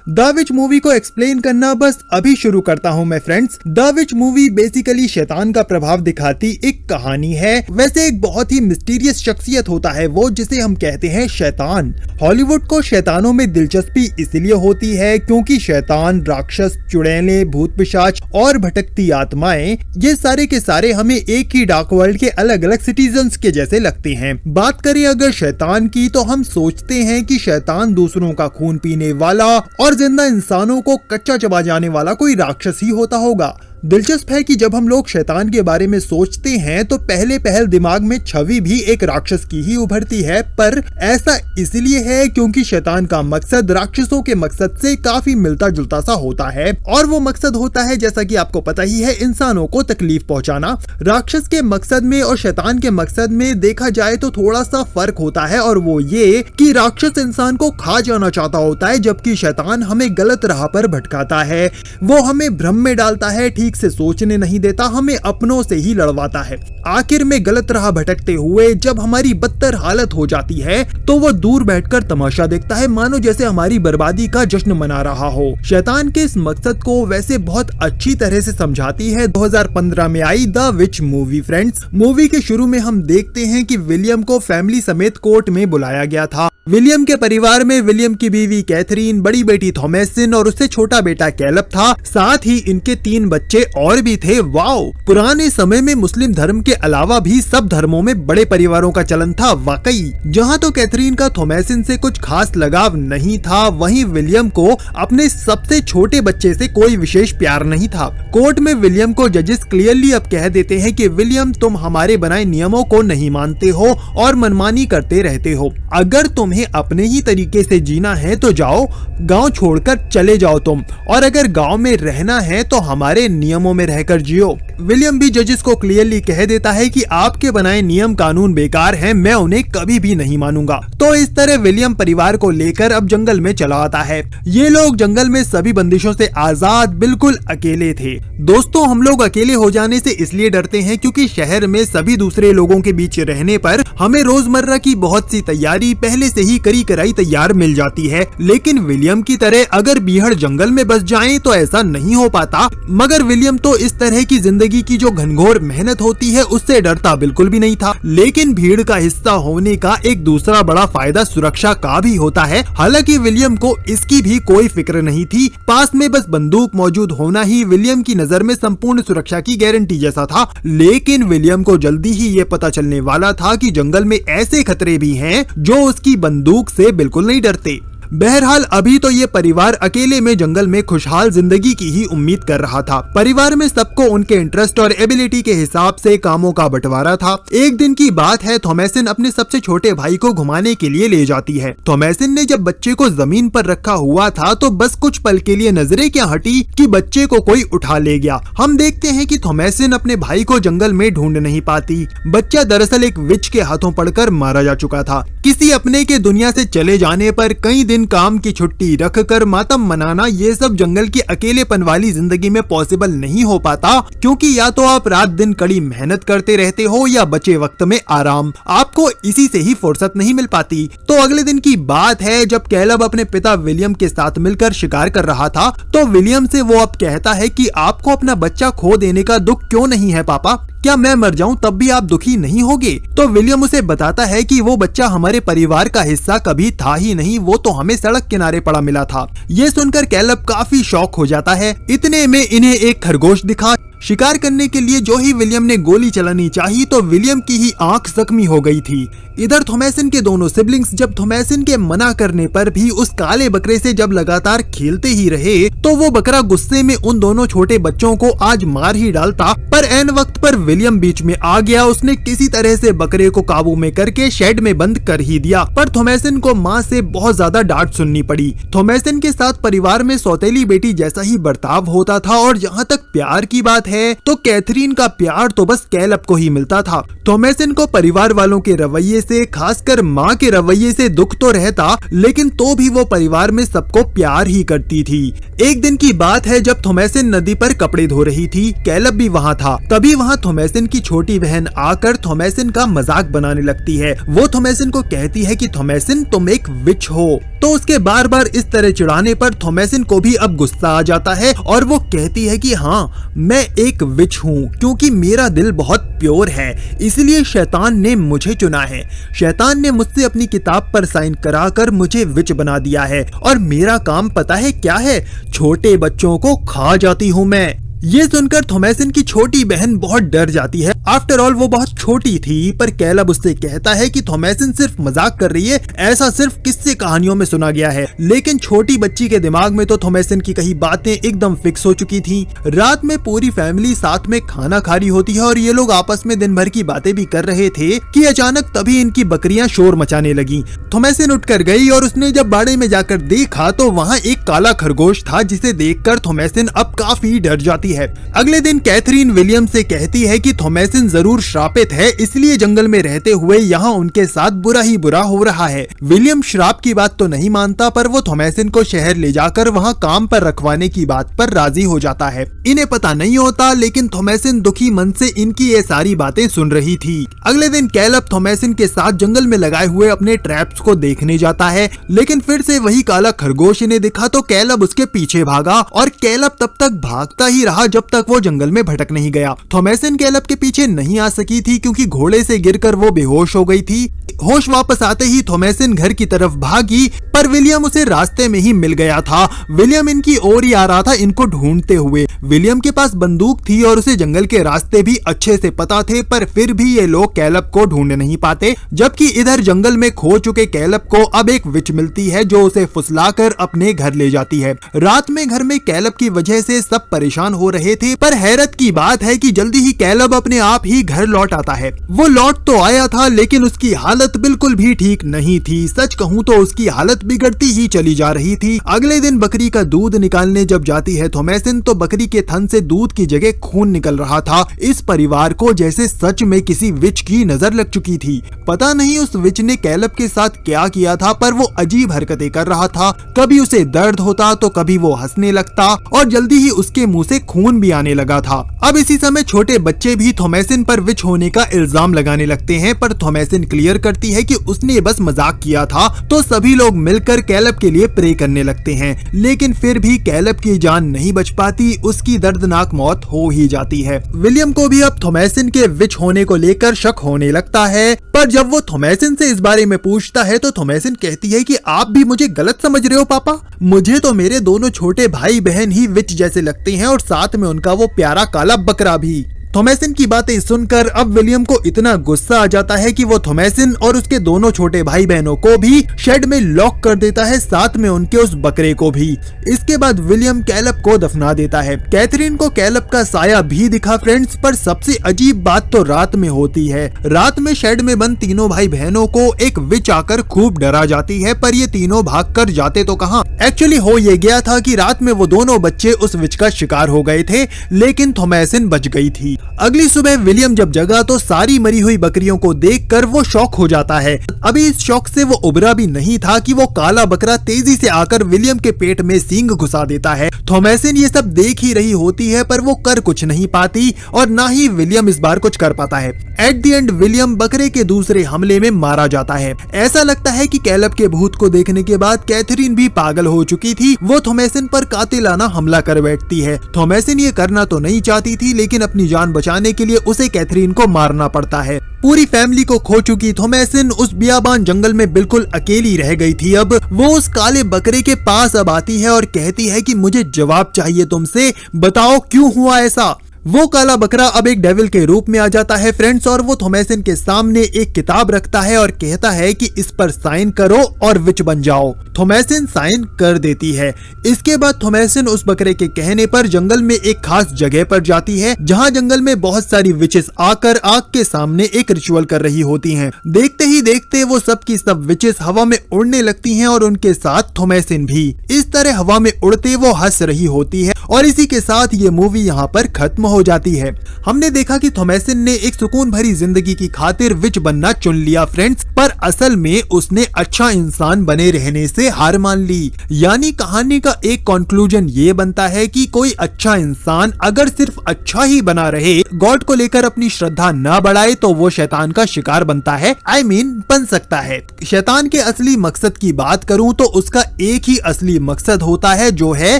The witch movie को explain करना बस अभी शुरू करता हूँ मैं friends. The witch movie basically शैतान का प्रभाव दिखाती एक कहानी है। वैसे एक बहुत ही मिस्टीरियस शख्सियत होता है वो, जिसे हम कहते हैं शैतान। हॉलीवुड को शैतानों में दिलचस्पी इसलिए होती है क्योंकि शैतान, राक्षस, चुड़ैलें, भूत पिशाच और भटकती आत्माएं, ये सारे के सारे हमें एक ही डार्क वर्ल्ड के अलग अलग सिटीजन्स के जैसे लगते हैं। बात करें अगर शैतान की, तो हम सोचते हैं कि शैतान दूसरों का खून पीने वाला और जिंदा इंसानों को कच्चा चबा जाने वाला कोई राक्षस ही होता होगा। दिलचस्प है कि जब हम लोग शैतान के बारे में सोचते हैं तो पहल दिमाग में छवि भी एक राक्षस की ही उभरती है, पर ऐसा इसलिए है क्योंकि शैतान का मकसद राक्षसों के मकसद से काफी मिलता जुलता सा होता है, और वो मकसद होता है, जैसा कि आपको पता ही है, इंसानों को तकलीफ पहुंचाना। राक्षस के मकसद में और शैतान के मकसद में देखा जाए तो थोड़ा सा फर्क होता है, और वो ये कि राक्षस इंसान को खा जाना चाहता होता है, जबकि शैतान हमें गलत राह पर भटकाता है। वो हमें भ्रम में डालता है, ठीक से सोचने नहीं देता, हमें अपनों से ही लड़वाता है। आखिर में गलत राह भटकते हुए जब हमारी बदतर हालत हो जाती है तो वो दूर बैठकर तमाशा देखता है, मानो जैसे हमारी बर्बादी का जश्न मना रहा हो। शैतान के इस मकसद को वैसे बहुत अच्छी तरह से समझाती है 2015 में आई the witch movie friends. Movie के शुरू में हम देखते हैं कि विलियम को फैमिली समेत कोर्ट में बुलाया गया था। विलियम के परिवार में विलियम की बीवी कैथरीन, बड़ी बेटी थॉमसिन और उससे छोटा बेटा कैलब था। साथ ही इनके 3 बच्चे और भी थे। वाओ! पुराने समय में मुस्लिम धर्म के अलावा भी सब धर्मों में बड़े परिवारों का चलन था वाकई। जहाँ तो कैथरीन का थॉमसिन से कुछ खास लगाव नहीं था, वहीं विलियम को अपने सबसे छोटे बच्चे से कोई विशेष प्यार नहीं था। कोर्ट में विलियम को जजेस क्लियरली अब कह देते हैं कि विलियम, तुम हमारे बनाए नियमों को नहीं मानते हो और मनमानी करते रहते हो। अगर तुम्हें अपने ही तरीके से जीना है तो जाओ, गांव छोड़कर चले जाओ तुम, और अगर गांव में रहना है तो हमारे नियमों में रहकर जियो। विलियम भी जजेस को क्लियरली कह देता है कि आपके बनाए नियम कानून बेकार हैं, मैं उन्हें कभी भी नहीं मानूंगा। तो इस तरह विलियम परिवार को लेकर अब जंगल में चला आता है। ये लोग जंगल में सभी बंदिशों से आजाद बिल्कुल अकेले थे। दोस्तों, हम लोग अकेले हो जाने से इसलिए डरते हैं क्योंकि शहर में सभी दूसरे लोगों के बीच रहने पर हमें रोजमर्रा की बहुत सी तैयारी पहले से ही करी कराई तैयार मिल जाती है। लेकिन विलियम की तरह अगर बीहड़ जंगल में बस जाएं तो ऐसा नहीं हो पाता। मगर विलियम तो इस तरह की जिंदगी की जो घनघोर मेहनत होती है उससे डरता बिल्कुल भी नहीं था। लेकिन भीड़ का हिस्सा होने का एक दूसरा बड़ा फायदा सुरक्षा का भी होता है। हालांकि विलियम को इसकी भी कोई फिक्र नहीं थी। पास में बस बंदूक मौजूद होना ही विलियम की नजर में संपूर्ण सुरक्षा की गारंटी जैसा था। लेकिन विलियम को जल्दी ही ये पता चलने वाला था कि जंगल में ऐसे खतरे भी हैं जो उसकी बंदूक से बिल्कुल नहीं डरते। बहरहाल अभी तो ये परिवार अकेले में जंगल में खुशहाल जिंदगी की ही उम्मीद कर रहा था। परिवार में सबको उनके इंटरेस्ट और एबिलिटी के हिसाब से कामों का बंटवारा था। एक दिन की बात है, थॉमसिन अपने सबसे छोटे भाई को घुमाने के लिए ले जाती है। थॉमसिन ने जब बच्चे को जमीन पर रखा हुआ था तो बस कुछ पल के लिए नजरें क्या हटी कि बच्चे को कोई उठा ले गया। हम देखते हैं कि थॉमसिन अपने भाई को जंगल में ढूंढ नहीं पाती। बच्चा दरअसल एक विच के हाथों पड़कर मारा जा चुका था। किसी अपने के दुनिया से चले जाने पर कई दिन काम की छुट्टी रखकर मातम मनाना, ये सब जंगल की अकेलेपन वाली जिंदगी में पॉसिबल नहीं हो पाता, क्योंकि या तो आप रात दिन कड़ी मेहनत करते रहते हो या बचे वक्त में आराम। आपको इसी से ही फुर्सत नहीं मिल पाती। तो अगले दिन की बात है, जब कैलब अपने पिता विलियम के साथ मिलकर शिकार कर रहा था तो विलियम से वो अब कहता है कि आपको अपना बच्चा खो देने का दुख क्यों नहीं है पापा? क्या मैं मर जाऊं तब भी आप दुखी नहीं होगे? तो विलियम उसे बताता है कि वो बच्चा हमारे परिवार का हिस्सा कभी था ही नहीं, वो तो हमें सड़क किनारे पड़ा मिला था। ये सुनकर कैलब काफी शॉक हो जाता है। इतने में इन्हें एक खरगोश दिखा। शिकार करने के लिए जो ही विलियम ने गोली चलानी चाही तो विलियम की ही आंख जख्मी हो गई थी। इधर थॉमसिन के दोनों सिबलिंग्स जब थॉमसिन के मना करने पर भी उस काले बकरे से जब लगातार खेलते ही रहे तो वो बकरा गुस्से में उन दोनों छोटे बच्चों को आज मार ही डालता, पर ऐन वक्त पर विलियम बीच में आ गया। उसने किसी तरह से बकरे को काबू में करके शेड में बंद कर ही दिया, पर थॉमसिन को माँ से बहुत ज्यादा डांट सुननी पड़ी। थॉमसिन के साथ परिवार में सौतेली बेटी जैसा ही बर्ताव होता था, और जहाँ तक प्यार की बात है तो कैथरीन का प्यार तो बस कैलब को ही मिलता था। थॉमैसन को परिवार वालों के रवैये से, खासकर माँ के रवैये से दुख तो रहता, लेकिन तो भी वो परिवार में सबको प्यार ही करती थी। एक दिन की बात है जब थॉमैसन नदी पर कपड़े धो रही थी, कैलब भी वहाँ था। तभी वहाँ थॉमैसन की छोटी बहन आकर थॉमैसन का मजाक बनाने लगती है। वो थॉमैसन को कहती है कि थॉमैसन तुम एक विच हो। तो उसके बार बार इस तरह चिढ़ाने पर थॉमैसन को भी अब गुस्सा आ जाता है और वो कहती है कि हाँ, मैं एक विच हूँ क्योंकि मेरा दिल बहुत प्योर है, इसलिए शैतान ने मुझे चुना है। शैतान ने मुझसे अपनी किताब पर साइन कराकर मुझे विच बना दिया है और मेरा काम पता है क्या है? छोटे बच्चों को खा जाती हूँ मैं। ये सुनकर थॉमैसन की छोटी बहन बहुत डर जाती है। आफ्टर ऑल वो बहुत छोटी थी, पर कैलब उससे कहता है कि थॉमैसन सिर्फ मजाक कर रही है, ऐसा सिर्फ किस्से कहानियों में सुना गया है। लेकिन छोटी बच्ची के दिमाग में तो थॉमैसन की कही बातें एकदम फिक्स हो चुकी थी। रात में पूरी फैमिली साथ में खाना खा रही होती है और ये लोग आपस में दिन भर की बातें भी कर रहे थे कि अचानक तभी इनकी बकरियां शोर मचाने लगी। थॉमैसन उठकर गई और उसने जब बाड़े में जाकर देखा तो वहाँ एक काला खरगोश था, जिसे देखकर थॉमैसन अब काफी डर जाती है। अगले दिन कैथरीन विलियम से कहती है कि थॉमैसन जरूर श्रापित है, इसलिए जंगल में रहते हुए यहाँ उनके साथ बुरा ही बुरा हो रहा है। विलियम श्राप की बात तो नहीं मानता, पर वो थॉमैसन को शहर ले जाकर वहाँ काम पर रखवाने की बात पर राजी हो जाता है। इन्हें पता नहीं होता, लेकिन थॉमैसन दुखी मन से इनकी ये सारी बातें सुन रही थी। अगले दिन कैलब थॉमैसन के साथ जंगल में लगाए हुए अपने ट्रैप्स को देखने जाता है, लेकिन फिर से वही काला खरगोश इन्हें दिखा तो कैलब उसके पीछे भागा और कैलब तब तक भागता ही रहा जब तक वो जंगल में भटक नहीं गया। थॉमैसन कैलब के पीछे नहीं आ सकी थी क्योंकि घोड़े से गिरकर वो बेहोश हो गई थी। होश वापस आते ही थॉमैसन घर की तरफ भागी, पर विलियम उसे रास्ते में ही मिल गया था। विलियम इनकी ओर ही आ रहा था, इनको ढूंढते हुए। विलियम के पास बंदूक थी और उसे जंगल के रास्ते भी अच्छे से पता थे, पर फिर भी ये लोग कैलब को ढूंढ नहीं पाते। जबकि इधर जंगल में खो चुके कैलब को अब एक विच मिलती है जो उसे फुसलाकर अपने घर ले जाती है। रात में घर में कैलब की वजह से सब परेशान हो रहे थे, पर हैरत की बात है कि जल्दी ही कैलब अपने आप ही घर लौट आता है। वो लौट तो आया था, लेकिन उसकी हालत बिल्कुल भी ठीक नहीं थी। सच कहूँ तो उसकी हालत बिगड़ती ही चली जा रही थी। अगले दिन बकरी का दूध निकालने जब जाती है थॉमैसन, तो बकरी के थन से दूध की जगह खून निकल रहा था। इस परिवार को जैसे सच में किसी विच की नजर लग चुकी थी। पता नहीं उस विच ने कैलब के साथ क्या किया था, पर वो अजीब हरकतें कर रहा था। कभी उसे दर्द होता तो कभी वो हंसने लगता और जल्दी ही उसके मुंह से खून भी आने लगा था। अब इसी समय छोटे बच्चे भी थॉमैसन पर विच होने का इल्जाम लगाने लगते हैं, पर थॉमैसन क्लियर करती है कि उसने बस मजाक किया था। तो सभी लोग मिलकर कैलब के लिए प्रे करने लगते हैं, लेकिन फिर भी कैलब की जान नहीं बच पाती, उसकी दर्दनाक मौत हो ही जाती है। विलियम को भी अब थॉमैसन के विच होने को लेकर शक होने लगता है, पर जब वो थॉमैसन से इस बारे में पूछता है तो थॉमैसन कहती है कि आप भी मुझे गलत समझ रहे हो पापा, मुझे तो मेरे दोनों छोटे भाई बहन ही विच जैसे लगते हैं और साथ में उनका वो प्यारा काला बकरा भी। थॉमैसन की बातें सुनकर अब विलियम को इतना गुस्सा आ जाता है कि वो थॉमैसन और उसके दोनों छोटे भाई बहनों को भी शेड में लॉक कर देता है, साथ में उनके उस बकरे को भी। इसके बाद विलियम कैलब को दफना देता है। कैथरीन को कैलब का साया भी दिखा फ्रेंड्स, पर सबसे अजीब बात तो रात में होती है। रात में शेड में बंद तीनों भाई बहनों को एक विच आकर खूब डरा जाती है, पर ये तीनों भाग कर जाते तो कहाँ। एक्चुअली हो ये गया था कि रात में वो दोनों बच्चे उस विच का शिकार हो गए थे, लेकिन थॉमैसन बच गई थी। अगली सुबह विलियम जब जगा तो सारी मरी हुई बकरियों को देखकर वो शॉक हो जाता है। अभी इस शॉक से वो उबरा भी नहीं था कि वो काला बकरा तेजी से आकर विलियम के पेट में सींग घुसा देता है। थॉमैसन ये सब देख ही रही होती है, पर वो कर कुछ नहीं पाती और ना ही विलियम इस बार कुछ कर पाता है। एट द एंड विलियम बकरे के दूसरे हमले में मारा जाता है। ऐसा लगता है कि कैलब के भूत को देखने के बाद कैथरीन भी पागल हो चुकी थी। वो थॉमैसन पर कातिलाना हमला कर बैठती है। थॉमैसन ये करना तो नहीं चाहती थी, लेकिन अपनी जान बचाने के लिए उसे कैथरीन को मारना पड़ता है। पूरी फैमिली को खो चुकी थॉमैसन उस बियाबान जंगल में बिल्कुल अकेली रह गई थी। अब वो उस काले बकरे के पास अब आती है और कहती है कि मुझे जवाब चाहिए तुमसे, बताओ क्यों हुआ ऐसा। वो काला बकरा अब एक डेविल के रूप में आ जाता है फ्रेंड्स, और वो थॉमैसन के सामने एक किताब रखता है और कहता है कि इस पर साइन करो और विच बन जाओ। थॉमैसन साइन कर देती है। इसके बाद थॉमैसन उस बकरे के कहने पर जंगल में एक खास जगह पर जाती है, जहां जंगल में बहुत सारी विचेस आकर आग के सामने एक रिचुअल कर रही होती हैं। देखते ही देखते वो सब की सब विचेस हवा में उड़ने लगती हैं और उनके साथ थॉमैसन भी। इस तरह हवा में उड़ते वो हंस रही होती है और इसी के साथ ये मूवी यहाँ पर खत्म हो जाती है। हमने देखा कि थॉमैसन ने एक सुकून भरी जिंदगी की खातिर विच बनना चुन लिया फ्रेंड्स, पर असल में उसने अच्छा इंसान बने रहने से हार मान ली। यानी कहानी का एक कंक्लूजन ये बनता है कि कोई अच्छा इंसान अगर सिर्फ अच्छा ही बना रहे, गॉड को लेकर अपनी श्रद्धा न बढ़ाए, तो वो शैतान का शिकार बनता है। I mean, बन सकता है। शैतान के असली मकसद की बात करूं तो उसका एक ही असली मकसद होता है, जो है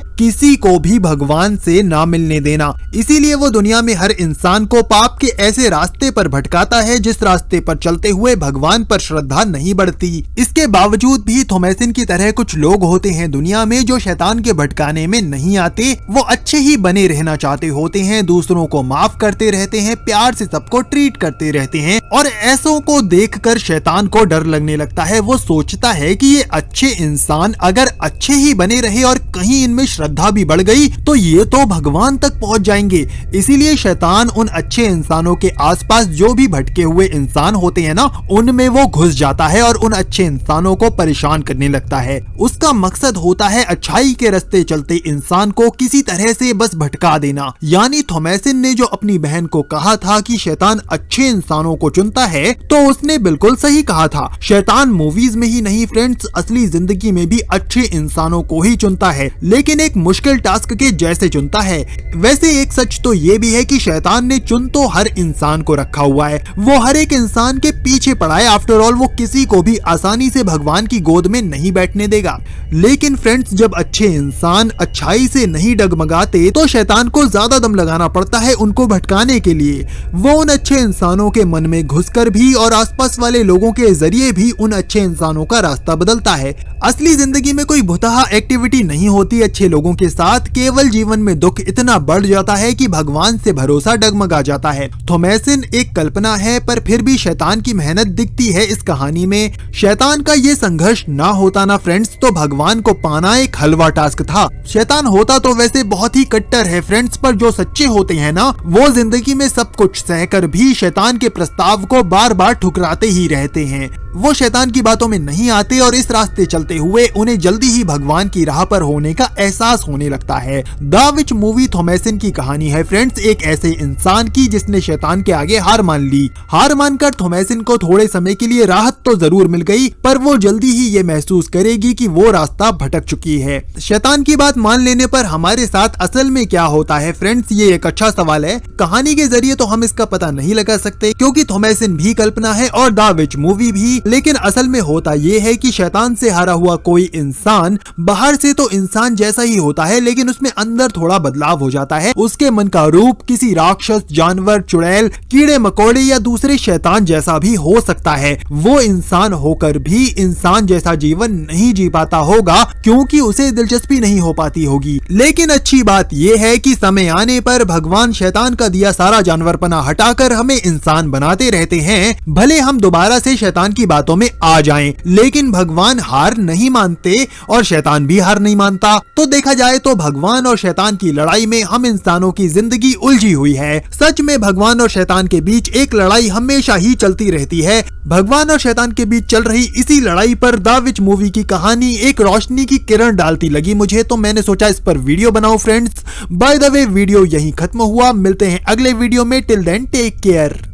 किसी को भी भगवान से ना मिलने देना। इसीलिए वो दुनिया में हर इंसान को पाप के ऐसे रास्ते पर भटकाता है जिस रास्ते पर चलते हुए भगवान पर श्रद्धा नहीं बढ़ती। इसके बावजूद भी थॉमैसन की तरह कुछ लोग होते हैं दुनिया में जो शैतान के भटकाने में नहीं आते। वो अच्छे ही बने रहना चाहते होते हैं, दूसरों को माफ करते रहते हैं, प्यार से सबको ट्रीट करते रहते हैं, और ऐसों को देखकर शैतान को डर लगने लगता है। वो सोचता है कि ये अच्छे इंसान अगर अच्छे ही बने रहे और कहीं इनमें श्रद्धा भी बढ़ गई तो ये तो भगवान तक पहुंच जाएंगे। इसीलिए शैतान उन अच्छे इंसानों के आसपास जो भी भटके हुए इंसान होते हैं ना, उनमें वो घुस जाता है और उन अच्छे इंसानों को परेशान करने लगता है। उसका मकसद होता है अच्छाई के रास्ते चलते इंसान को किसी तरह से बस भटका देना। यानी थॉमैसन ने जो अपनी बहन को कहा था कि शैतान अच्छे इंसानों को चुनता है, तो उसने बिल्कुल सही कहा था। शैतान मूवीज में ही नहीं फ्रेंड्स, असली जिंदगी में भी अच्छे इंसानों को ही चुनता है, लेकिन एक मुश्किल टास्क के जैसे चुनता है। वैसे एक सच तो ये भी है कि शैतान ने चुन तो हर इंसान को रखा हुआ है, वो हर एक इंसान के पीछे पड़ा है। आफ्टर ऑल वो किसी को भी आसानी से भगवान की गोद में नहीं बैठने देगा। लेकिन फ्रेंड्स, जब अच्छे इंसान अच्छाई से नहीं डगमगाते तो शैतान को ज्यादा दम लगाना पड़ता है उनको भटकाने के लिए। वो उन अच्छे इंसानों के मन में घुसकर भी और आसपास वाले लोगों के जरिए भी उन अच्छे इंसानों का रास्ता बदलता है। असली जिंदगी में कोई भुतहा एक्टिविटी नहीं होती अच्छे लोगों के साथ, केवल जीवन में दुख इतना बढ़ जाता है कि भगवान से भरोसा डगमगा जाता है। थॉमैसन एक कल्पना है, पर फिर भी शैतान की मेहनत दिखती है इस कहानी में। शैतान का ये संघर्ष ना होता ना फ्रेंड्स, तो भगवान को पाना एक हलवा टास्क था। शैतान होता तो वैसे बहुत ही कट्टर है फ्रेंड्स, पर जो सच्चे होते हैं ना, वो जिंदगी में सब कुछ सहकर भी शैतान के प्रस्ताव को बार बार ठुकराते ही रहते हैं। वो शैतान की बातों में नहीं आते और इस रास्ते चलते हुए उन्हें जल्दी ही भगवान की राह पर होने का एहसास होने लगता है। द विच मूवी थॉमैसन की कहानी है फ्रेंड्स, एक ऐसे इंसान की जिसने शैतान के आगे हार मान ली। हार मानकर थॉमैसन को थोड़े समय के लिए राहत तो जरूर मिल गई, पर वो जल्दी ही ये महसूस करेगी कि वो रास्ता भटक चुकी है। शैतान की बात मान लेने पर हमारे साथ असल में क्या होता है फ्रेंड्स, ये एक अच्छा सवाल है। कहानी के जरिए तो हम इसका पता नहीं लगा सकते, क्योंकि थॉमैसन भी कल्पना है और द विच मूवी भी। लेकिन असल में होता ये है कि शैतान से हारा हुआ कोई इंसान बाहर से तो इंसान जैसा ही होता है, लेकिन उसमें अंदर थोड़ा बदलाव हो जाता है। उसके मन का रूप किसी राक्षस, जानवर, चुड़ैल, कीड़े मकोड़े या दूसरे शैतान जैसा भी हो सकता है। वो इंसान होकर भी इंसान जैसा जीवन नहीं जी पाता होगा, क्योंकि उसे दिलचस्पी नहीं हो पाती होगी। लेकिन अच्छी बात यह है कि समय आने पर भगवान शैतान का दिया सारा जानवरपना हटाकर हमें इंसान बनाते रहते हैं। भले हम दोबारा से शैतान की बातों में आ जाएं, लेकिन भगवान हार नहीं मानते और शैतान भी हार नहीं मानता। तो देखा जाए तो भगवान और शैतान की लड़ाई में हम इंसानों की जिंदगी उलझी हुई है। सच में भगवान और शैतान के बीच एक लड़ाई हमेशा ही चलती रहती है। भगवान और शैतान के बीच चल रही इसी लड़ाई पर द विच मूवी की कहानी एक रोशनी की किरण डालती लगी मुझे, तो मैंने सोचा इस पर वीडियो बनाऊं friends. By the way video यहीं खत्म हुआ, मिलते हैं अगले वीडियो में। Till then take care.